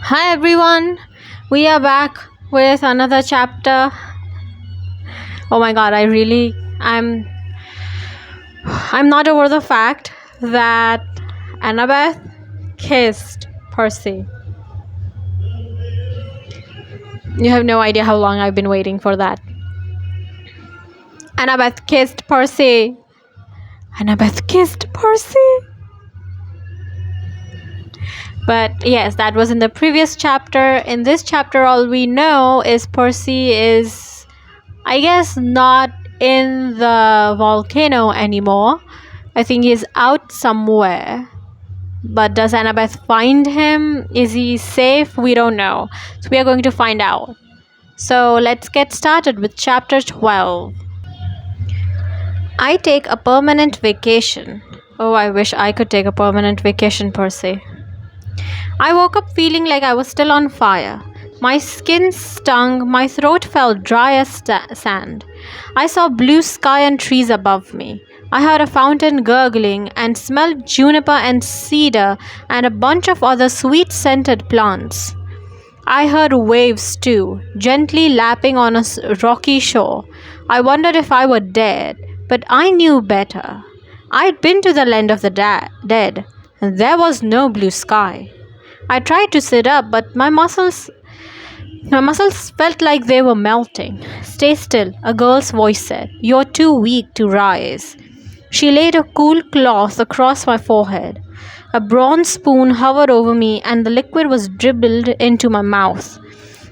Hi everyone, we are back with another chapter. Oh my god, I'm not over the fact that Annabeth kissed Percy. You have no idea how long I've been waiting for that. Annabeth kissed Percy. Annabeth kissed Percy. But yes, that was in the previous chapter. In this chapter, all we know is Percy is, I guess, not in the volcano anymore. I think he's out somewhere. But does Annabeth find him? Is he safe? We don't know. So we are going to find out. So let's get started with chapter 12. I take a permanent vacation. Oh, I wish I could take a permanent vacation, Percy. I woke up feeling like I was still on fire. My skin stung, my throat felt dry as sand. I saw blue sky and trees above me. I heard a fountain gurgling and smelled juniper and cedar and a bunch of other sweet-scented plants. I heard waves too, gently lapping on a rocky shore. I wondered if I were dead, but I knew better. I'd been to the land of the dead, and there was no blue sky. I tried to sit up, but my muscles felt like they were melting. Stay still, a girl's voice said. You're too weak to rise. She laid a cool cloth across my forehead. A bronze spoon hovered over me, and the liquid was dribbled into my mouth.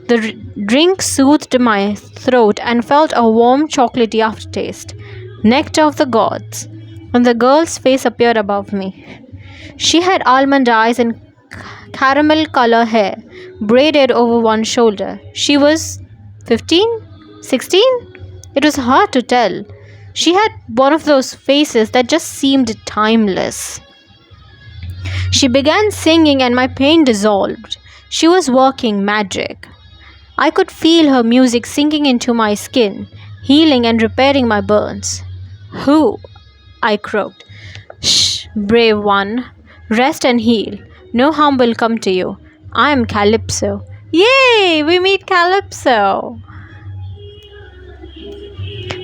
The drink soothed my throat and felt a warm chocolatey aftertaste. Nectar of the gods. And the girl's face appeared above me. She had almond eyes and caramel color hair, braided over one shoulder. She was 15? 16? It was hard to tell. She had one of those faces that just seemed timeless. She began singing and my pain dissolved. She was working magic. I could feel her music sinking into my skin, healing and repairing my burns. Who? I croaked. Shh, brave one. Rest and heal. No harm will come to you. I am Calypso. Yay! We meet Calypso.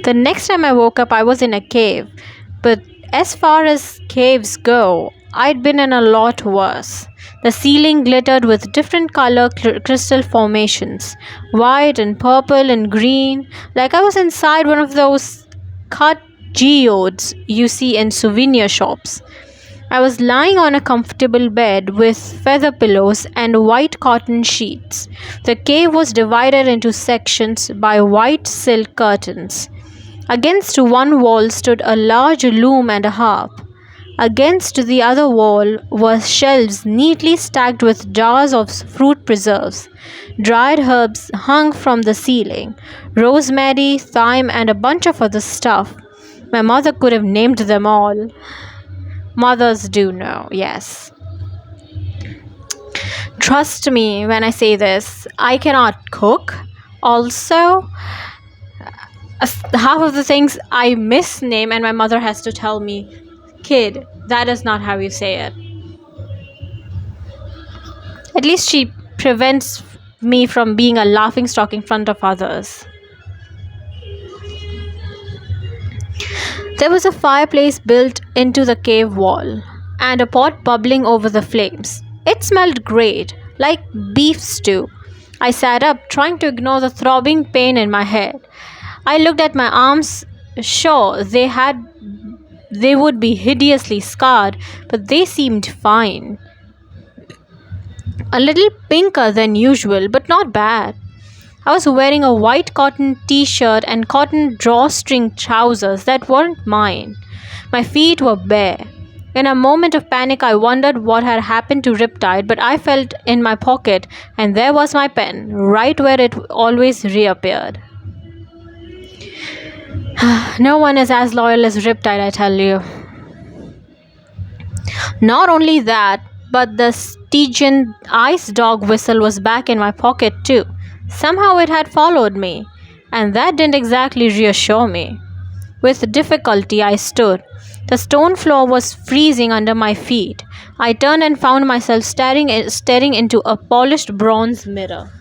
The next time I woke up, I was in a cave. But as far as caves go, I'd been in a lot worse. The ceiling glittered with different color crystal formations, white and purple and green, like I was inside one of those cut geodes you see in souvenir shops. I was lying on a comfortable bed with feather pillows and white cotton sheets. The cave was divided into sections by white silk curtains. Against one wall stood a large loom and a harp. Against the other wall were shelves neatly stacked with jars of fruit preserves. Dried herbs hung from the ceiling, rosemary, thyme, and a bunch of other stuff. My mother could have named them all. Mothers do know, yes. Trust me when I say this, I cannot cook. Also, half of the things I misname and my mother has to tell me, kid, that is not how you say it. At least she prevents me from being a laughingstock in front of others. There was a fireplace built into the cave wall and a pot bubbling over the flames. It smelled great, like beef stew. I sat up, trying to ignore the throbbing pain in my head. I looked at my arms. Sure, they would be hideously scarred, but they seemed fine. A little pinker than usual, but not bad. I was wearing a white cotton t-shirt and cotton drawstring trousers that weren't mine. My feet were bare. In a moment of panic, I wondered what had happened to Riptide, but I felt in my pocket, and there was my pen, right where it always reappeared. No one is as loyal as Riptide, I tell you. Not only that, but the Stygian ice dog whistle was back in my pocket too. Somehow it had followed me, and that didn't exactly reassure me. With difficulty I stood. The stone floor was freezing under my feet. I turned and found myself staring into a polished bronze mirror.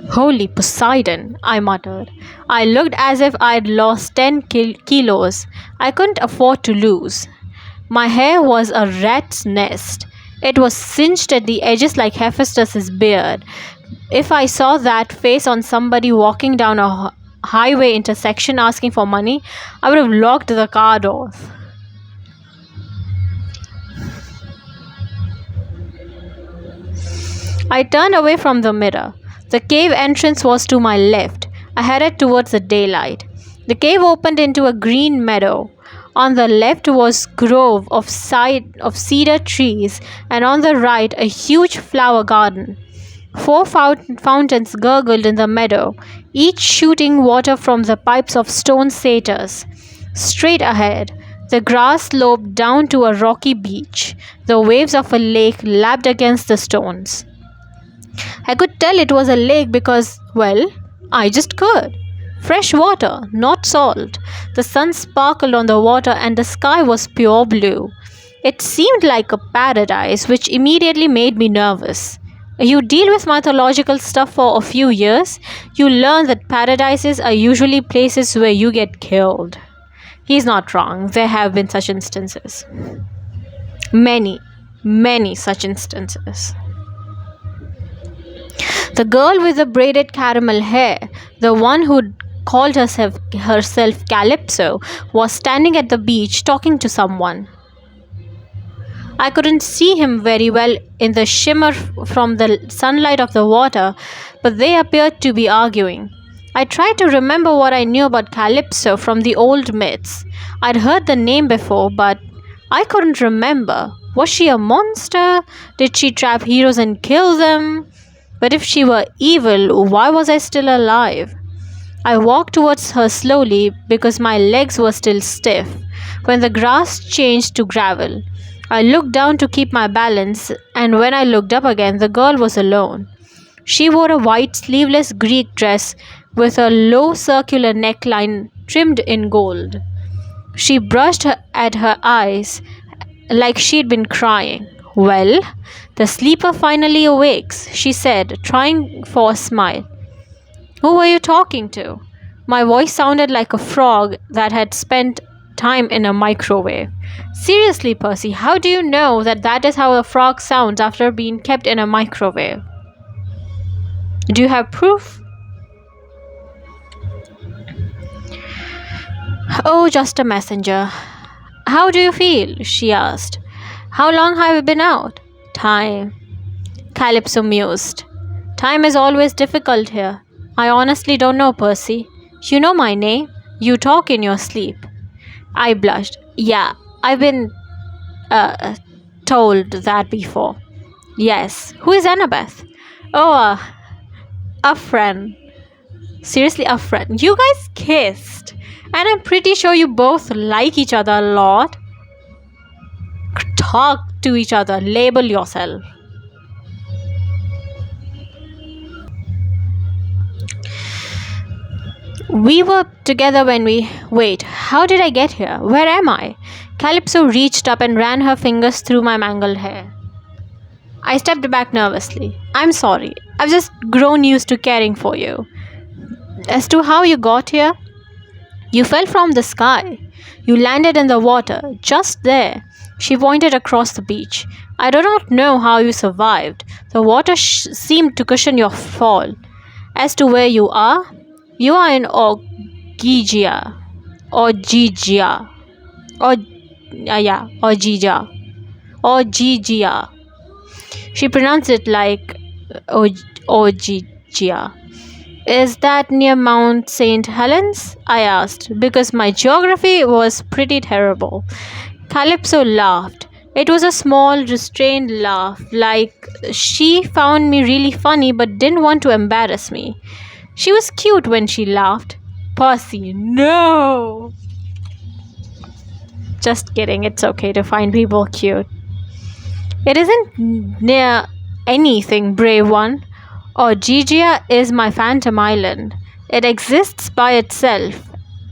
Holy Poseidon, I muttered. I looked as if I'd lost 10 kilos. I couldn't afford to lose. My hair was a rat's nest. It was singed at the edges like Hephaestus's beard. If I saw that face on somebody walking down a highway intersection asking for money, I would have locked the car doors. I turned away from the mirror. The cave entrance was to my left. I headed towards the daylight. The cave opened into a green meadow. On the left was a grove of cedar trees, and on the right a huge flower garden. 4 fountains gurgled in the meadow, each shooting water from the pipes of stone satyrs. Straight ahead, the grass sloped down to a rocky beach. The waves of a lake lapped against the stones. I could tell it was a lake because, well, I just could. Fresh water, not salt. The sun sparkled on the water and the sky was pure blue. It seemed like a paradise, which immediately made me nervous. You deal with mythological stuff for a few years, you learn that paradises are usually places where you get killed. He's not wrong. There have been such instances. Many, many such instances. The girl with the braided caramel hair, the one who called herself Calypso, was standing at the beach talking to someone. I couldn't see him very well in the shimmer from the sunlight of the water, but they appeared to be arguing. I tried to remember what I knew about Calypso from the old myths. I'd heard the name before, but I couldn't remember. Was she a monster? Did she trap heroes and kill them? But if she were evil, why was I still alive? I walked towards her slowly because my legs were still stiff. When the grass changed to gravel, I looked down to keep my balance, and when I looked up again, the girl was alone. She wore a white sleeveless Greek dress with a low circular neckline trimmed in gold. She brushed at her eyes like she'd been crying. "Well, the sleeper finally awakes," she said, trying for a smile. "Who were you talking to?" My voice sounded like a frog that had spent time in a microwave. "Seriously, Percy, how do you know that is how a frog sounds after being kept in a microwave? Do you have proof?" "Oh, just a messenger." "How do you feel?" she asked. "How long have you been out?" "Time," Calypso mused. "Time is always difficult here. I honestly don't know, Percy. You know my name. You talk in your sleep." I blushed. "Yeah, I've been told that before." "Yes. Who is Annabeth?" "Oh, a friend." "Seriously, a friend? You guys kissed. And I'm pretty sure you both like each other a lot. Talk to each other. Label yourself." "We were together when we... Wait, how did I get here? Where am I?" Calypso reached up and ran her fingers through my mangled hair. I stepped back nervously. "I'm sorry. I've just grown used to caring for you." "As to how you got here?" "You fell from the sky. You landed in the water, just there." She pointed across the beach. "I do not know how you survived. The water seemed to cushion your fall. As to where you are in Orgygia. Orgygia. Orgygia. She pronounced it like Orgygia. "Is that near Mount St. Helens?" I asked, because my geography was pretty terrible. Calypso laughed. It was a small, restrained laugh, like she found me really funny but didn't want to embarrass me. She was cute when she laughed. "Percy, no!" Just kidding, it's okay to find people cute. "It isn't near anything, brave one. Orgygia is my phantom island. It exists by itself,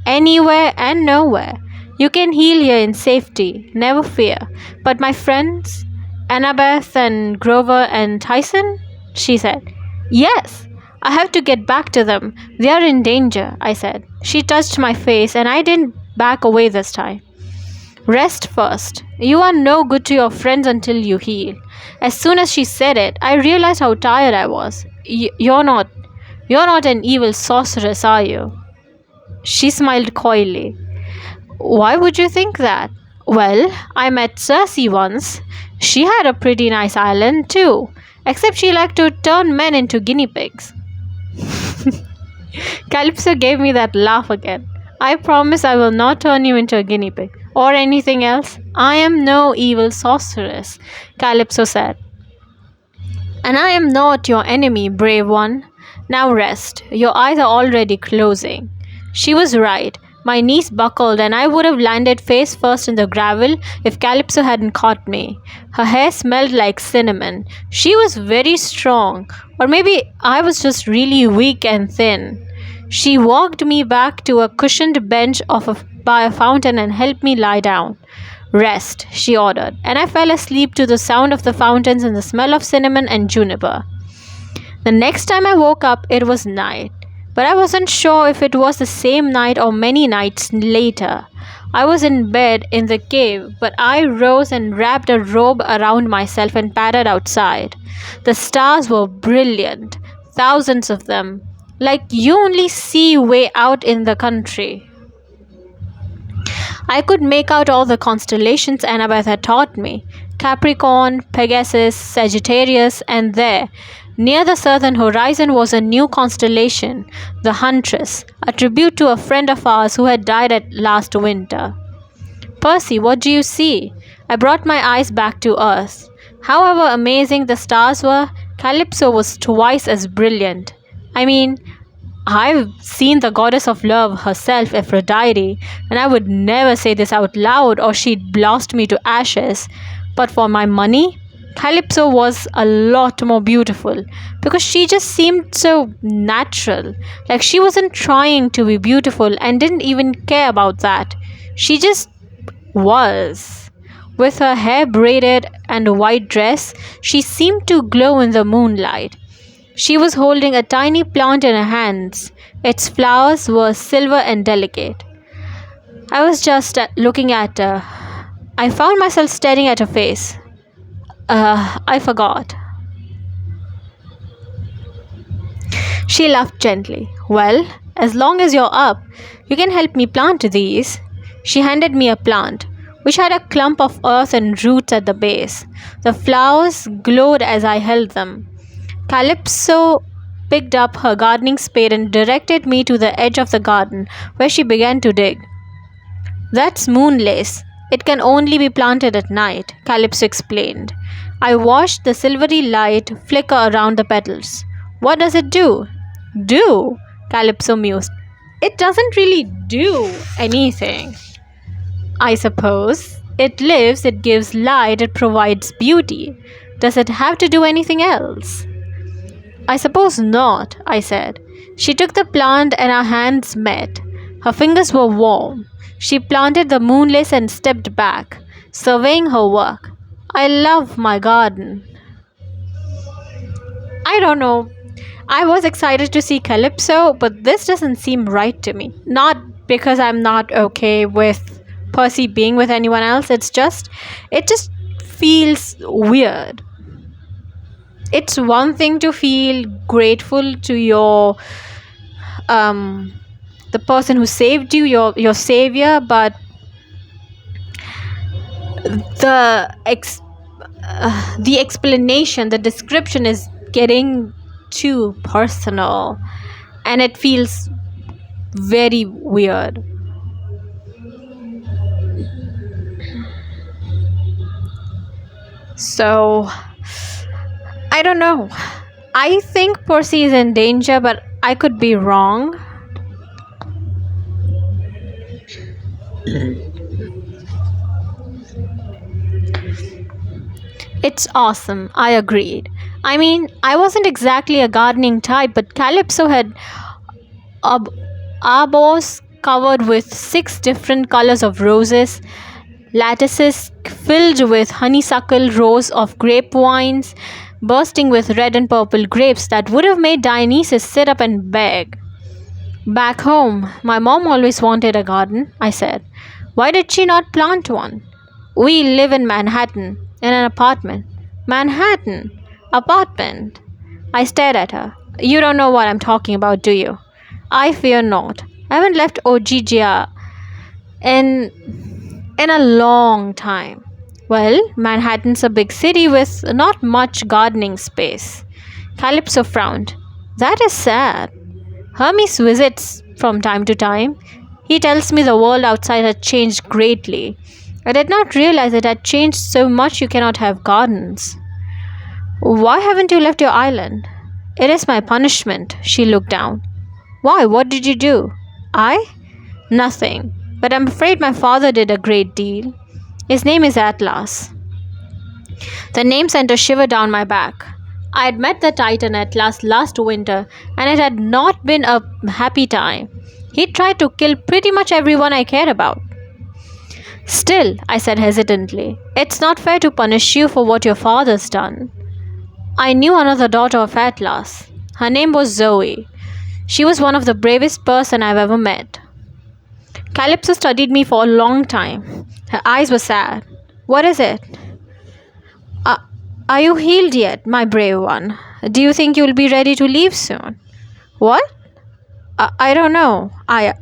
anywhere and nowhere. You can heal here in safety, never fear. But my friends, Annabeth and Grover and Tyson? She said. Yes, I have to get back to them. They are in danger, I said. She touched my face and I didn't back away this time. Rest first. You are no good to your friends until you heal. As soon as she said it, I realized how tired I was. You're not an evil sorceress, are you? She smiled coyly. Why would you think that? Well, I met Cersei once. She had a pretty nice island too, except she liked to turn men into guinea pigs. Calypso gave me that laugh again. I promise I will not turn you into a guinea pig or anything else. I am no evil sorceress, Calypso said. And I am not your enemy, brave one. Now rest. Your eyes are already closing. She was right. My knees buckled and I would have landed face first in the gravel if Calypso hadn't caught me. Her hair smelled like cinnamon. She was very strong. Or maybe I was just really weak and thin. She walked me back to a cushioned bench by a fountain and helped me lie down. Rest, she ordered, and I fell asleep to the sound of the fountains and the smell of cinnamon and juniper. The next time I woke up, it was night, but I wasn't sure if it was the same night or many nights later. I was in bed in the cave, but I rose and wrapped a robe around myself and padded outside. The stars were brilliant, thousands of them, like you only see way out in the country. I could make out all the constellations Annabeth had taught me: Capricorn, Pegasus, Sagittarius, and there, near the southern horizon, was a new constellation, the Huntress, a tribute to a friend of ours who had died last winter. Percy, what do you see? I brought my eyes back to earth. However amazing the stars were, Calypso was twice as brilliant. I mean, I've seen the goddess of love herself, Aphrodite, and I would never say this out loud or she'd blast me to ashes. But for my money, Calypso was a lot more beautiful because she just seemed so natural. Like she wasn't trying to be beautiful and didn't even care about that. She just was. With her hair braided and a white dress, she seemed to glow in the moonlight. She was holding a tiny plant in her hands. Its flowers were silver and delicate. I was just looking at her. I found myself staring at her face. I forgot. She laughed gently. Well, as long as you're up, you can help me plant these. She handed me a plant, which had a clump of earth and roots at the base. The flowers glowed as I held them. Calypso picked up her gardening spade and directed me to the edge of the garden, where she began to dig. That's moon lace. It can only be planted at night, Calypso explained. I watched the silvery light flicker around the petals. What does it do? Do? Calypso mused. It doesn't really do anything. I suppose. It lives, it gives light, it provides beauty. Does it have to do anything else? I suppose not, I said. She took the plant and our hands met. Her fingers were warm. She planted the moonlace and stepped back, surveying her work. I love my garden. I don't know. I was excited to see Calypso, but this doesn't seem right to me. Not because I'm not okay with Percy being with anyone else. It just feels weird. It's one thing to feel grateful to your the person who saved you, your savior, but the explanation, the description is getting too personal, and it feels very weird. So I don't know. I think Percy is in danger, but I could be wrong. It's awesome, I agreed. I mean, I wasn't exactly a gardening type, but Calypso had arbors covered with 6 different colors of roses, lattices filled with honeysuckle rows of grape wines, bursting with red and purple grapes that would have made Dionysus sit up and beg. Back home, my mom always wanted a garden, I said. Why did she not plant one? We live in Manhattan, in an apartment. Manhattan? Apartment? I stared at her. You don't know what I'm talking about, do you? I fear not. I haven't left Ogygia in a long time. Well, Manhattan's a big city with not much gardening space. Calypso frowned. That is sad. Hermes visits from time to time. He tells me the world outside had changed greatly. I did not realize it had changed so much you cannot have gardens. Why haven't you left your island? It is my punishment. She looked down. Why? What did you do? I? Nothing. But I'm afraid my father did a great deal. His name is Atlas. The name sent a shiver down my back. I had met the Titan Atlas last winter, and it had not been a happy time. He tried to kill pretty much everyone I cared about. Still, I said hesitantly, it's not fair to punish you for what your father's done. I knew another daughter of Atlas. Her name was Zoe. She was one of the bravest person I've ever met. Calypso studied me for a long time. Her eyes were sad. What is it? Are you healed yet, my brave one? Do you think you'll be ready to leave soon? What? I don't know. I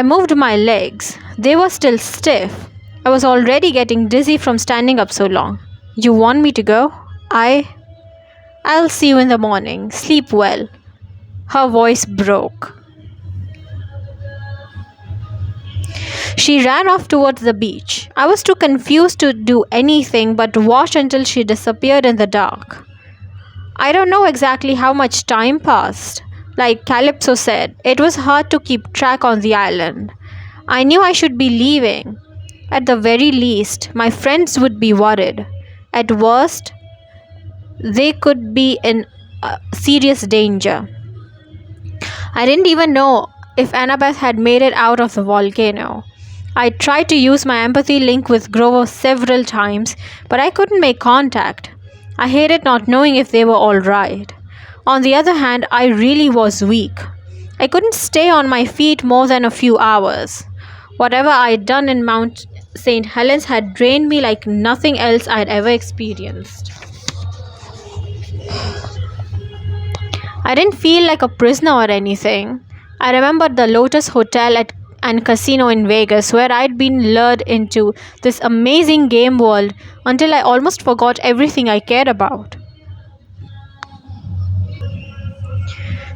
moved my legs. They were still stiff. I was already getting dizzy from standing up so long. You want me to go? I'll see you in the morning. Sleep well. Her voice broke. She ran off towards the beach. I was too confused to do anything but watch until she disappeared in the dark. I don't know exactly how much time passed. Like Calypso said, it was hard to keep track on the island. I knew I should be leaving. At the very least, my friends would be worried. At worst, they could be in serious danger. I didn't even know if Annabeth had made it out of the volcano. I tried to use my empathy link with Grover several times, but I couldn't make contact. I hated not knowing if they were all right. On the other hand, I really was weak. I couldn't stay on my feet more than a few hours. Whatever I'd done in Mount St. Helens had drained me like nothing else I'd ever experienced. I didn't feel like a prisoner or anything. I remembered the Lotus Hotel and Casino in Vegas, where I'd been lured into this amazing game world until I almost forgot everything I cared about.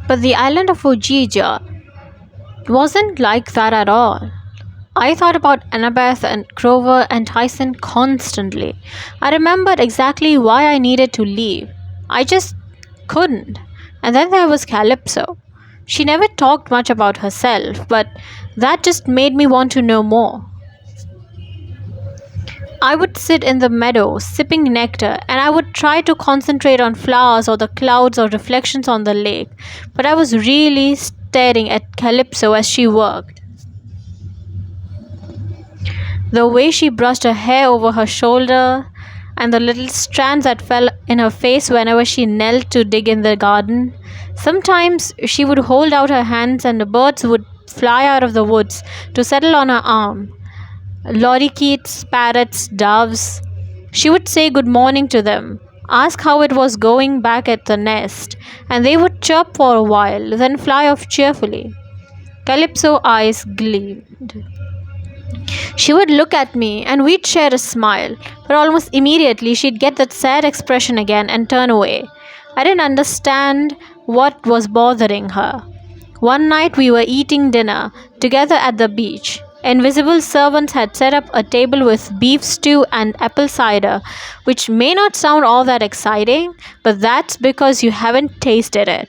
But the island of Ogygia wasn't like that at all. I thought about Annabeth and Grover and Tyson constantly. I remembered exactly why I needed to leave. I just couldn't. And then there was Calypso. She never talked much about herself, but that just made me want to know more. I would sit in the meadow sipping nectar, and I would try to concentrate on flowers or the clouds or reflections on the lake, but I was really staring at Calypso as she worked. The way she brushed her hair over her shoulder and the little strands that fell in her face whenever she knelt to dig in the garden. Sometimes she would hold out her hands and the birds would fly out of the woods to settle on her arm. Lorikeets, parrots, doves. She would say good morning to them, ask how it was going back at the nest, and they would chirp for a while, then fly off cheerfully. Calypso's eyes gleamed. She would look at me and we'd share a smile, but almost immediately she'd get that sad expression again and turn away. I didn't understand what was bothering her. One night we were eating dinner together at the beach. Invisible servants had set up a table with beef stew and apple cider, which may not sound all that exciting, but that's because you haven't tasted it.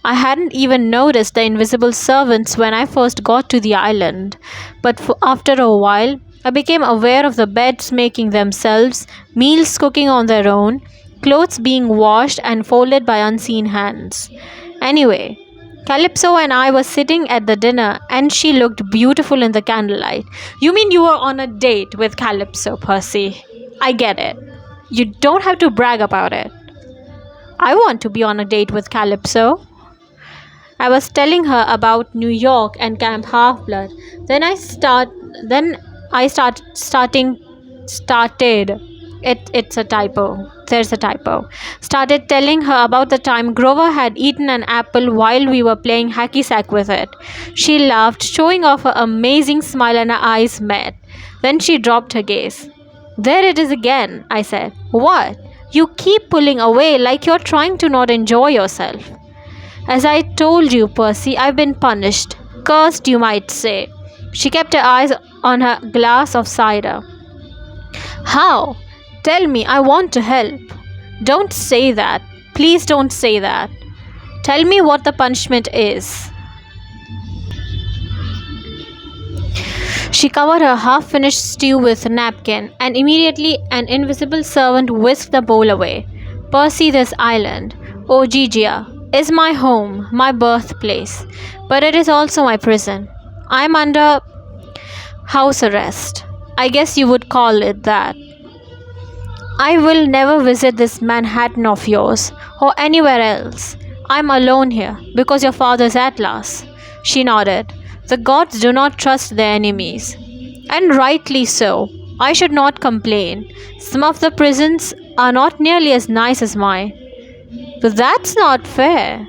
I hadn't even noticed the invisible servants when I first got to the island, but after a while, I became aware of the beds making themselves, meals cooking on their own, clothes being washed and folded by unseen hands. Anyway, Calypso and I were sitting at the dinner and she looked beautiful in the candlelight. You mean you were on a date with Calypso, Percy? I get it. You don't have to brag about it. I want to be on a date with Calypso. I was telling her about New York and Camp Half-Blood. Then I started it's a typo. There's a typo. Started telling her about the time Grover had eaten an apple while we were playing hacky sack with it. She laughed, showing off her amazing smile, and her eyes met. Then she dropped her gaze. There it is again, I said. What? You keep pulling away like you're trying to not enjoy yourself. As I told you, Percy, I've been punished. Cursed, you might say. She kept her eyes on her glass of cider. How? Tell me, I want to help. Don't say that. Please don't say that. Tell me what the punishment is. She covered her half-finished stew with a napkin, and immediately an invisible servant whisked the bowl away. Percy, this island, Ogygia, is my home, my birthplace, but it is also my prison. I'm under house arrest. I guess you would call it that. I will never visit this Manhattan of yours, or anywhere else. I'm alone here, because your father's Atlas. She nodded. The gods do not trust their enemies. And rightly so. I should not complain. Some of the prisons are not nearly as nice as mine. But that's not fair.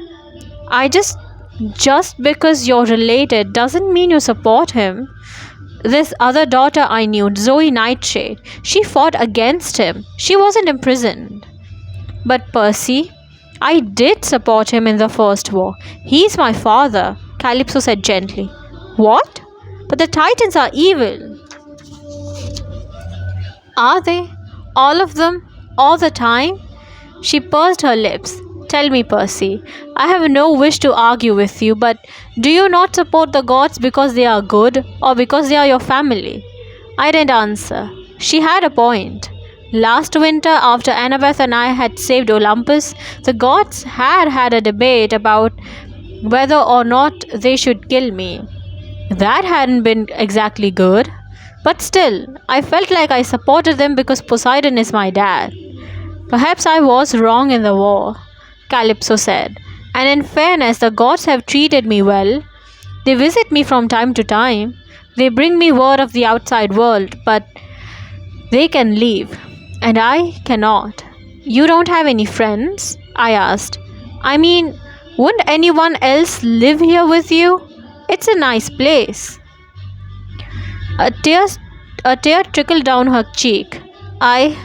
Just because you're related doesn't mean you support him. This other daughter I knew, Zoe Nightshade, she fought against him. She wasn't imprisoned. But Percy, I did support him in the First War. He's my father, Calypso said gently. What? But the Titans are evil. Are they? All of them? All the time? She pursed her lips. Tell me, Percy, I have no wish to argue with you, but do you not support the gods because they are good or because they are your family? I didn't answer. She had a point. Last winter, after Annabeth and I had saved Olympus, the gods had a debate about whether or not they should kill me. That hadn't been exactly good. But still, I felt like I supported them because Poseidon is my dad. Perhaps I was wrong in the war, Calypso said. And in fairness, the gods have treated me well. They visit me from time to time. They bring me word of the outside world, but they can leave. And I cannot. You don't have any friends? I asked. I mean, wouldn't anyone else live here with you? It's a nice place. A tear trickled down her cheek. I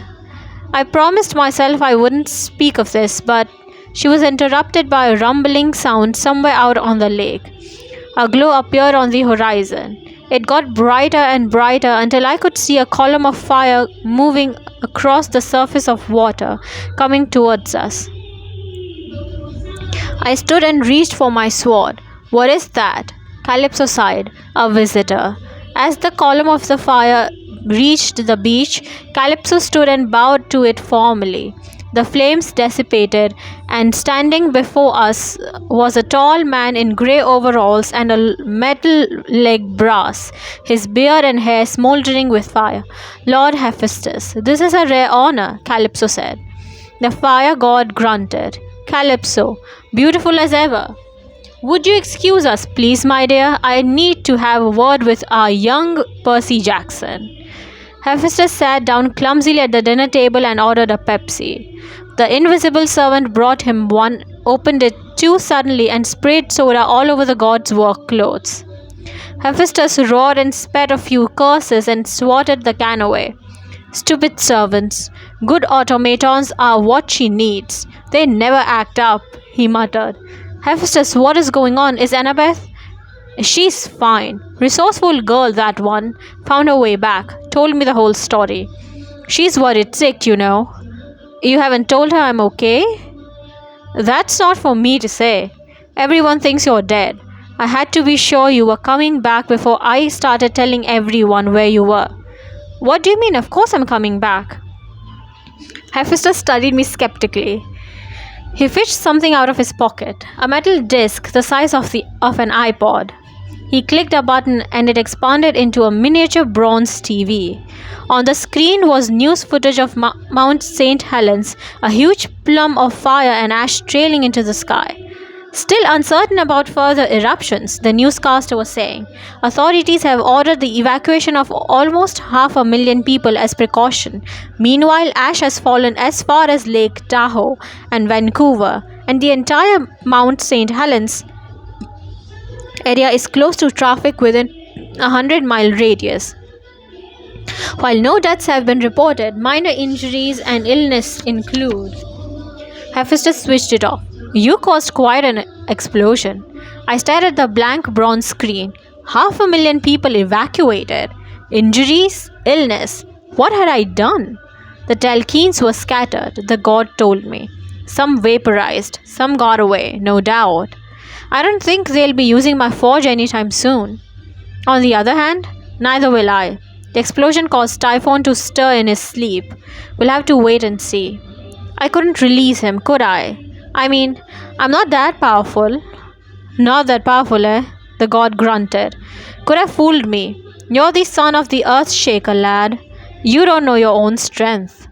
promised myself I wouldn't speak of this, but she was interrupted by a rumbling sound somewhere out on the lake. A glow appeared on the horizon. It got brighter and brighter until I could see a column of fire moving across the surface of water, coming towards us. I stood and reached for my sword. What is that? Calypso sighed. A visitor. As the column of the fire reached the beach, Calypso stood and bowed to it formally. The flames dissipated, and standing before us was a tall man in grey overalls and a metal leg brass, his beard and hair smouldering with fire. Lord Hephaestus, this is a rare honor, Calypso said. The fire god grunted. Calypso, beautiful as ever. Would you excuse us, please, my dear? I need to have a word with our young Percy Jackson. Hephaestus sat down clumsily at the dinner table and ordered a Pepsi. The invisible servant brought him one, opened it too suddenly, and sprayed soda all over the god's work clothes. Hephaestus roared and spat a few curses and swatted the can away. Stupid servants. Good automatons are what she needs. They never act up, he muttered. Hephaestus, what is going on? Is Annabeth? She's fine. Resourceful girl, that one. Found her way back. Told me the whole story. She's worried sick, you know. You haven't told her I'm okay? That's not for me to say. Everyone thinks you're dead. I had to be sure you were coming back before I started telling everyone where you were. What do you mean? Of course I'm coming back. Hephaestus studied me skeptically. He fished something out of his pocket, a metal disc the size of an iPod. He clicked a button and it expanded into a miniature bronze TV. On the screen was news footage of Mount St. Helens, a huge plume of fire and ash trailing into the sky. Still uncertain about further eruptions, the newscaster was saying, authorities have ordered the evacuation of almost 500,000 people as precaution. Meanwhile, ash has fallen as far as Lake Tahoe and Vancouver, and the entire Mount St. Helens area is closed to traffic within a 100-mile radius. While no deaths have been reported, minor injuries and illness include. Hephaestus switched it off. You caused quite an explosion. I stared at the blank bronze screen. 500,000 people evacuated. Injuries? Illness. What had I done? The Telkeens were scattered, the god told me. Some vaporized, some got away, no doubt. I don't think they'll be using my forge anytime soon. On the other hand, neither will I. The explosion caused Typhon to stir in his sleep. We'll have to wait and see. I couldn't release him, could I? I mean, I'm not that powerful. Not that powerful, eh? The god grunted. Could have fooled me. You're the son of the earth shaker, lad. You don't know your own strength.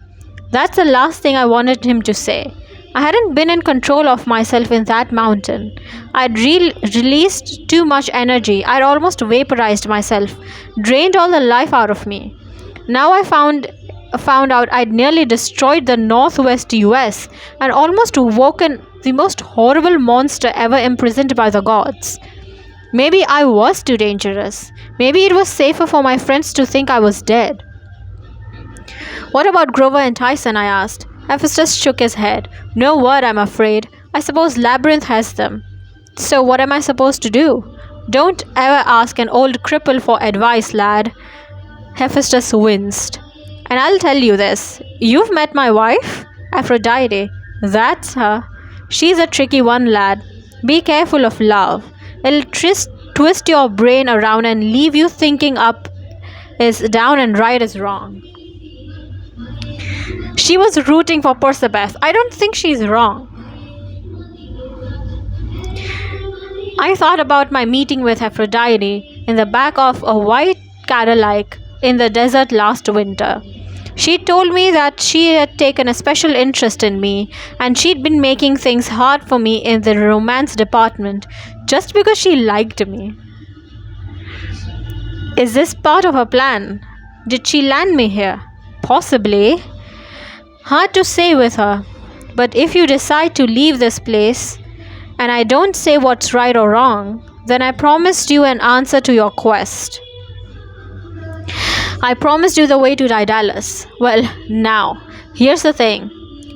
That's the last thing I wanted him to say. I hadn't been in control of myself in that mountain. I'd released too much energy. I'd almost vaporized myself, drained all the life out of me. Now I found out I'd nearly destroyed the northwest US and almost woken the most horrible monster ever imprisoned by the gods. Maybe I was too dangerous. Maybe it was safer for my friends to think I was dead. What about Grover and Tyson? I asked. Hephaestus shook his head. No word, I'm afraid. I suppose Labyrinth has them. So what am I supposed to do? Don't ever ask an old cripple for advice, lad. Hephaestus winced. And I'll tell you this. You've met my wife? Aphrodite. That's her. She's a tricky one, lad. Be careful of love. It'll twist your brain around and leave you thinking up is down and right is wrong. She was rooting for Persephone. I don't think she's wrong. I thought about my meeting with Aphrodite in the back of a white Cadillac in the desert last winter. She told me that she had taken a special interest in me and she'd been making things hard for me in the romance department just because she liked me. Is this part of her plan? Did she land me here? Possibly. Hard to say with her. But if you decide to leave this place and I don't say what's right or wrong, then I promised you an answer to your quest. I promised you the way to Daedalus. Well, now, here's the thing.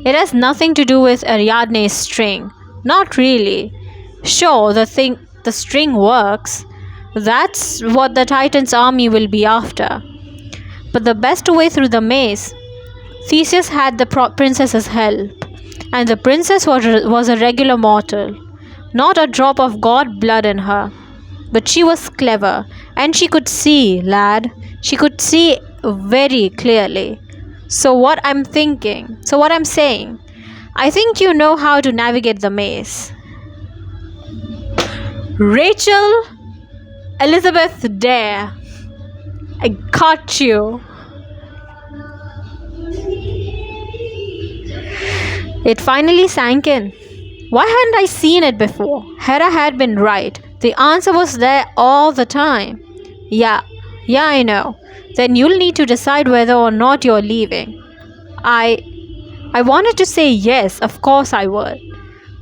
It has nothing to do with Ariadne's string. Not really. Sure, the string works. That's what the Titan's army will be after. But the best way through the maze. Theseus had the princess's help, and the princess was a regular mortal. Not a drop of god blood in her. But she was clever, and she could see, lad. She could see very clearly. So what I'm saying, I think you know how to navigate the maze. Rachel Elizabeth Dare, I got you. It finally sank in. Why hadn't I seen it before? Hera had been right. The answer was there all the time. Yeah, I know. Then you'll need to decide whether or not you're leaving. I wanted to say yes, of course I would.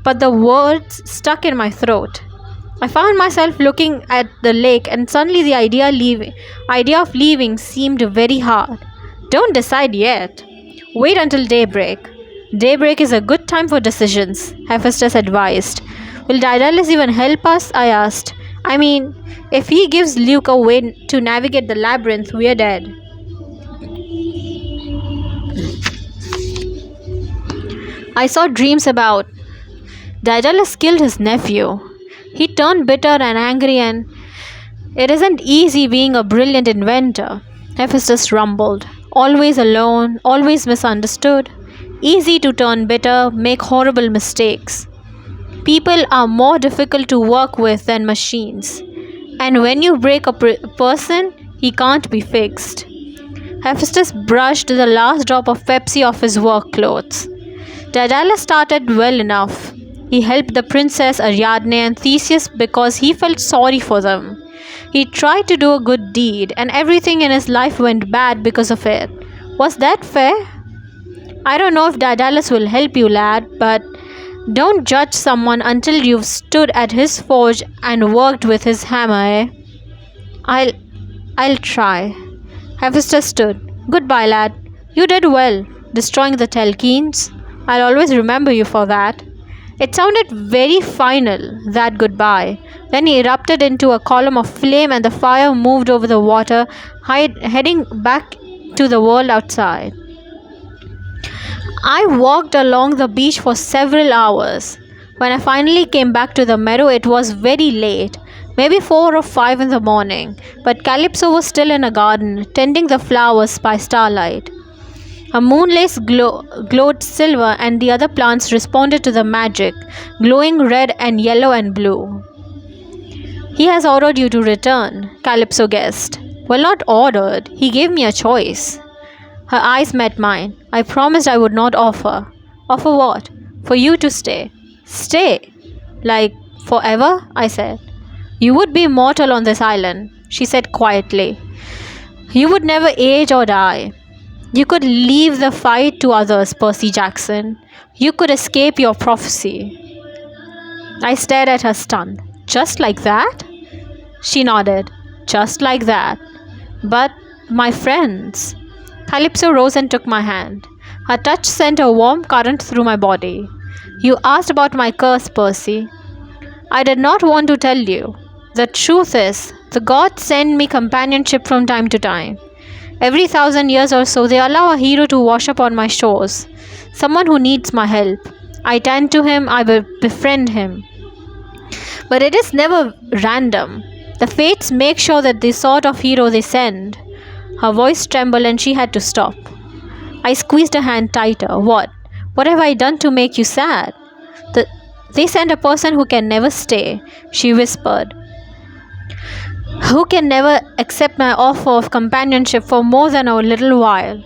But the words stuck in my throat. I found myself looking at the lake and suddenly the idea of leaving seemed very hard. Don't decide yet. Wait until daybreak. Daybreak is a good time for decisions, Hephaestus advised. Will Daedalus even help us? I asked. I mean, if he gives Luke a way to navigate the labyrinth, we're dead. I saw dreams about Daedalus killed his nephew. He turned bitter and angry, and it isn't easy being a brilliant inventor, Hephaestus rumbled. Always alone, always misunderstood. easy to turn bitter, make horrible mistakes. People are more difficult to work with than machines. And when you break a person, he can't be fixed. Hephaestus brushed the last drop of Pepsi off his work clothes. Daedalus started well enough. He helped the princess Ariadne and Theseus because he felt sorry for them. He tried to do a good deed, and everything in his life went bad because of it. Was that fair? I don't know if Daedalus will help you, lad, but don't judge someone until you've stood at his forge and worked with his hammer, eh? I'll try. Hephaestus stood. Goodbye, lad. You did well, destroying the Telchines. I'll always remember you for that. It sounded very final, that goodbye. Then he erupted into a column of flame and the fire moved over the water, heading back to the world outside. I walked along the beach for several hours. When I finally came back to the meadow, it was very late, maybe 4 or 5 in the morning, but Calypso was still in a garden, tending the flowers by starlight. Her moonlace glowed silver and the other plants responded to the magic, glowing red and yellow and blue. He has ordered you to return, Calypso guessed. Well, not ordered, he gave me a choice. Her eyes met mine. I promised I would not offer. Offer what? For you to stay. Stay? Like forever? I said. You would be immortal on this island, she said quietly. You would never age or die. You could leave the fight to others, Percy Jackson. You could escape your prophecy. I stared at her stunned. Just like that? She nodded. Just like that. But my friends. Calypso rose and took my hand. Her touch sent a warm current through my body. You asked about my curse, Percy. I did not want to tell you. The truth is, the gods send me companionship from time to time. Every 1,000 years or so, they allow a hero to wash up on my shores. Someone who needs my help. I turn to him, I will befriend him. But it is never random. The fates make sure that the sort of hero they send. Her voice trembled and she had to stop. I squeezed her hand tighter. What? What have I done to make you sad? They send a person who can never stay, she whispered. Who can never accept my offer of companionship for more than a little while.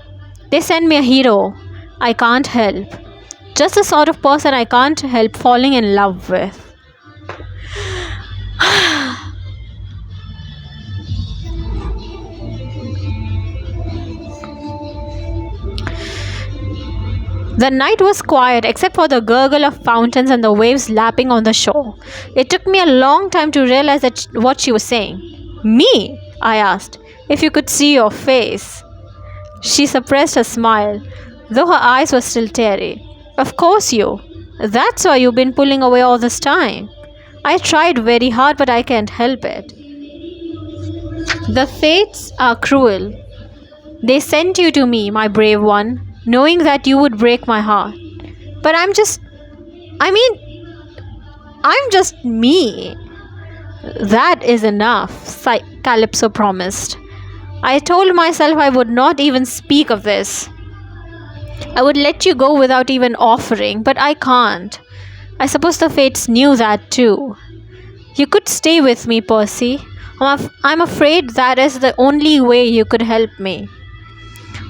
They send me a hero I can't help. Just the sort of person I can't help falling in love with. The night was quiet except for the gurgle of fountains and the waves lapping on the shore. It took me a long time to realize what she was saying. Me? I asked. If you could see your face. She suppressed a smile, though her eyes were still teary. Of course you. That's why you've been pulling away all this time. I tried very hard, but I can't help it. The fates are cruel. They sent you to me, my brave one, knowing that you would break my heart. But I'm just me. That is enough, Calypso promised. I told myself I would not even speak of this. I would let you go without even offering, but I can't. I suppose the fates knew that too. You could stay with me, Percy. I'm afraid that is the only way you could help me.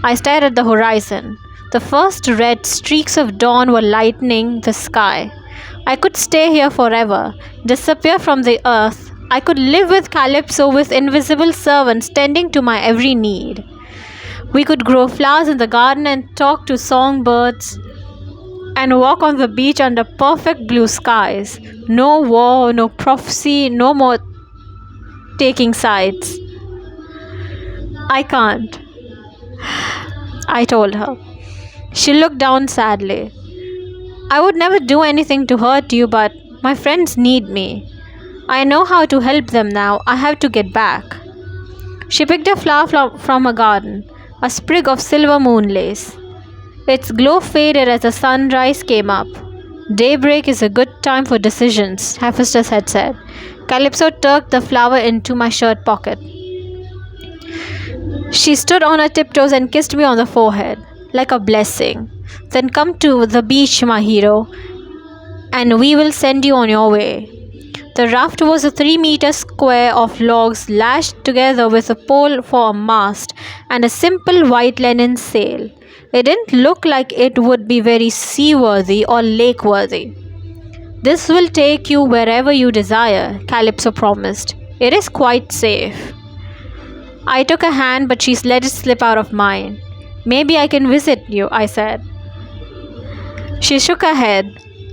I stared at the horizon. The first red streaks of dawn were lightening the sky. I could stay here forever, disappear from the earth. I could live with Calypso with invisible servants tending to my every need. We could grow flowers in the garden and talk to songbirds and walk on the beach under perfect blue skies. No war, no prophecy, no more taking sides. I can't, I told her. She looked down sadly. I would never do anything to hurt you, but my friends need me. I know how to help them now. I have to get back. She picked a flower from her garden, a sprig of silver moonlace. Its glow faded as the sunrise came up. Daybreak is a good time for decisions, Hephaestus had said. Calypso tucked the flower into my shirt pocket. She stood on her tiptoes and kissed me on the forehead. like a blessing. Then come to the beach, my hero, and we will send you on your way. The raft was a 3-meter square of logs lashed together with a pole for a mast and a simple white linen sail. It didn't look like it would be very seaworthy or lake-worthy. This will take you wherever you desire, Calypso promised. It is quite safe. I took a hand, but she let it slip out of mine. Maybe I can visit you, I said. She shook her head.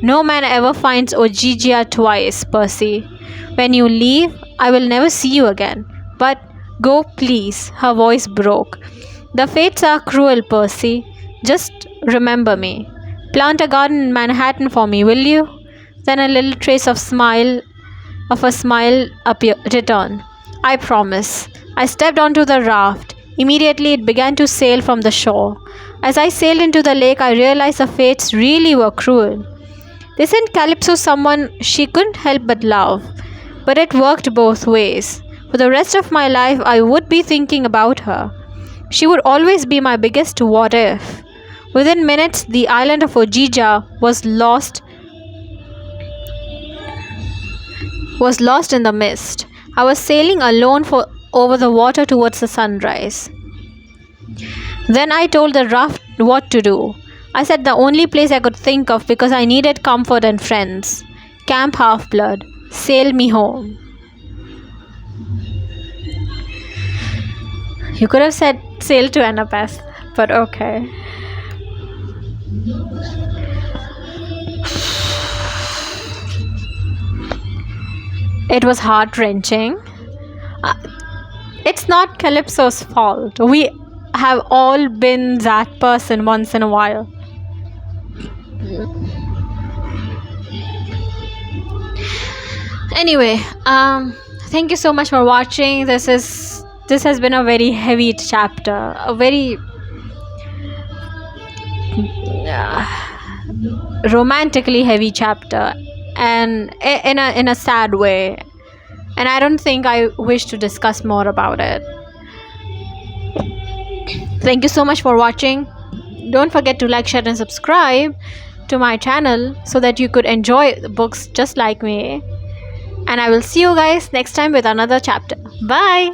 No man ever finds Ogygia twice, Percy. When you leave, I will never see you again. But go, please. Her voice broke. The fates are cruel, Percy. Just remember me. Plant a garden in Manhattan for me, will you? Then a little trace of a smile returned. I promise. I stepped onto the raft. Immediately it began to sail from the shore. As I sailed into the lake, I realized the fates really were cruel. They sent Calypso someone she couldn't help but love. But it worked both ways. For the rest of my life, I would be thinking about her. She would always be my biggest what if. Within minutes, the island of Ogygia was lost in the mist. I was sailing alone over the water towards the sunrise. Then I told the raft what to do. I said the only place I could think of because I needed comfort and friends. Camp Half-Blood. Sail me home. You could have said sail to Anapeth, but okay. It was heart-wrenching. It's not Calypso's fault. We have all been that person once in a while. Anyway, thank you so much for watching. This has been a very heavy chapter, a very romantically heavy chapter, and in a sad way. And I don't think I wish to discuss more about it. Thank you so much for watching. Don't forget to like, share and subscribe to my channel so that you could enjoy the books just like me. And I will see you guys next time with another chapter. Bye.